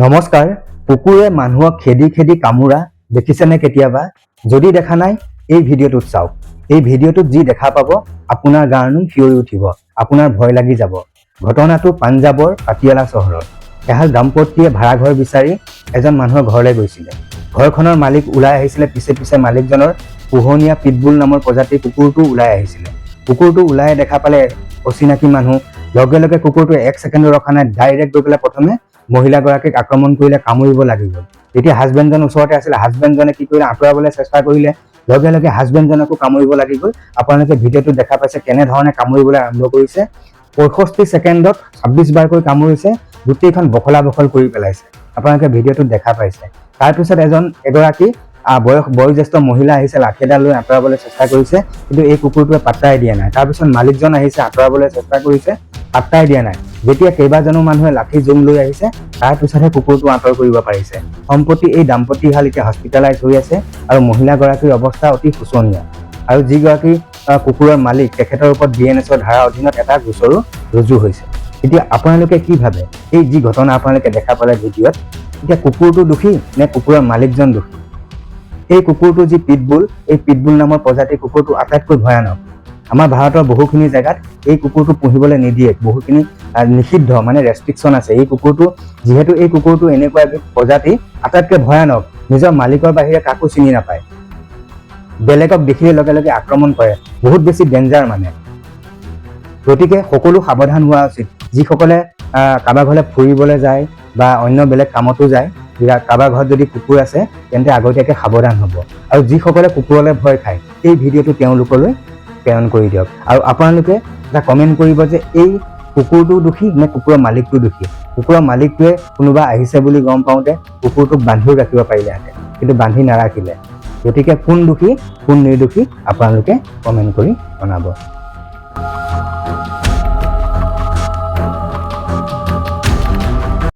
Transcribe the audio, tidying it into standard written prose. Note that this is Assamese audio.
নমস্কাৰ। কুকুৰে মানুহক খেদি খেদি কামুৰা দেখিছেনে কেতিয়াবা? যদি দেখা নাই এই ভিডিঅ'টোত চাওক। এই ভিডিঅ'টোত যি দেখা পাব আপোনাৰ গাৰ নোম শিয়ৰি উঠিব, আপোনাৰ ভয় লাগি যাব। ঘটনাটো পাঞ্জাৱৰ পাটিয়ালা চহৰত। এহাল দম্পতীয়ে ভাড়াঘৰ বিচাৰি এজন মানুহৰ ঘৰলৈ গৈছিলে। ঘৰখনৰ মালিক ওলাই আহিছিলে, পিছে পিছে মালিকজনৰ পোহনীয়া পিটবুল নামৰ প্ৰজাতিৰ কুকুৰটো ওলাই আহিছিলে। কুকুৰটো ওলাই দেখা পালে অচিনাকি মানুহ, লগে লগে কুকুৰটোৱে 1 ছেকেণ্ডো ৰখা নাই, ডাইৰেক্ট গৈ পেলাই প্ৰথমে মহিলাগৰাকীক আক্ৰমণ কৰিলে, কামুৰিব লাগি গ'ল। তেতিয়া হাজবেণ্ডজন ওচৰতে আছিলে, হাজবেণ্ডজনে কি কৰিলে, আঁতৰাবলৈ চেষ্টা কৰিলে, লগে লগে হাজবেণ্ডজনকো কামুৰিব লাগি গ'ল। আপোনালোকে ভিডিঅ'টোত দেখা পাইছে কেনেধৰণে কামুৰিবলৈ আৰম্ভ কৰিছে। 65 ছেকেণ্ডত 26 বাৰকৈ কামুৰিছে, গোটেইখন বখলা বখল কৰি পেলাইছে। আপোনালোকে ভিডিঅ'টোত দেখা পাইছে। তাৰপিছত এগৰাকী বয়োজ্যেষ্ঠ মহিলা আহিছে, লাঠি এডাল লৈ আঁতৰাবলৈ চেষ্টা কৰিছে, কিন্তু এই কুকুৰটোৱে পাত্তাই দিয়া নাই। তাৰপিছত মালিকজন আহিছে, আঁতৰাবলৈ চেষ্টা কৰিছে, পাত্তাই দিয়া নাই। যেতিয়া কেইবাজনো মানুহে লাঠি জোং লৈ আহিছে, তাৰপিছতহে কুকুৰটো আঁতৰ কৰিব পাৰিছে। সম্প্ৰতি এই দাম্পতীহাল এতিয়া হস্পিটেলাইজ হৈ আছে আৰু মহিলাগৰাকীৰ অৱস্থা অতি শোচনীয়। আৰু যিগৰাকী কুকুৰৰ মালিক, তেখেতৰ ওপৰত BNS-ৰ ধাৰাৰ অধীনত এটা গোচৰো ৰুজু হৈছে। এতিয়া আপোনালোকে কি ভাবে, এই যি ঘটনা আপোনালোকে দেখা পালে ভিডিঅ'ত, এতিয়া কুকুৰটো দোষী নে কুকুৰৰ মালিকজন দোষী? এই কুকুৰটো যি পিটবুল, এই পিটবুল নামৰ প্ৰজাতিৰ কুকুৰটো আটাইতকৈ ভয়ানক। আমাৰ ভাৰতৰ বহুখিনি জেগাত এই কুকুৰটো পুহিবলৈ নিদিয়ে, বহুখিনি নিষিদ্ধ, মানে ৰেষ্ট্ৰিকশ্যন আছে। এই কুকুৰটো যিহেতু এই কুকুৰটো এনেকুৱা এবিধ প্ৰজাতি, আটাইতকৈ ভয়ানক, নিজৰ মালিকৰ বাহিৰে কাকো চিনি নাপায়, বেলেগক দেখিলে লগে লগে আক্ৰমণ কৰে, বহুত বেছি ডেঞ্জাৰ মানে। গতিকে সকলো সাৱধান হোৱা উচিত। যিসকলে কাৰোবাৰ ঘৰলৈ ফুৰিবলৈ যায় বা অন্য বেলেগ কামতো যায়, কাৰোবাৰ ঘৰত যদি কুকুৰ আছে তেন্তে আগতীয়াকৈ সাৱধান হ'ব। আৰু যিসকলে কুকুৰলৈ ভয় খায়, এই ভিডিঅ'টো তেওঁলোকলৈ প্ৰেৰণ কৰি দিয়ক। আৰু আপোনালোকে এটা কমেণ্ট কৰিব যে এই কুকুৰটো দোষী নে কুকুৰৰ মালিকটো দোষী। কুকুৰৰ মালিকটোৱে কোনোবা আহিছে বুলি গম পাওঁতে কুকুৰটোক বান্ধিও ৰাখিব পাৰিলেহেঁতেন, কিন্তু বান্ধি নাৰাখিলে। গতিকে কোন দোষী কোন নিৰ্দোষী আপোনালোকে কমেণ্ট কৰি জনাব।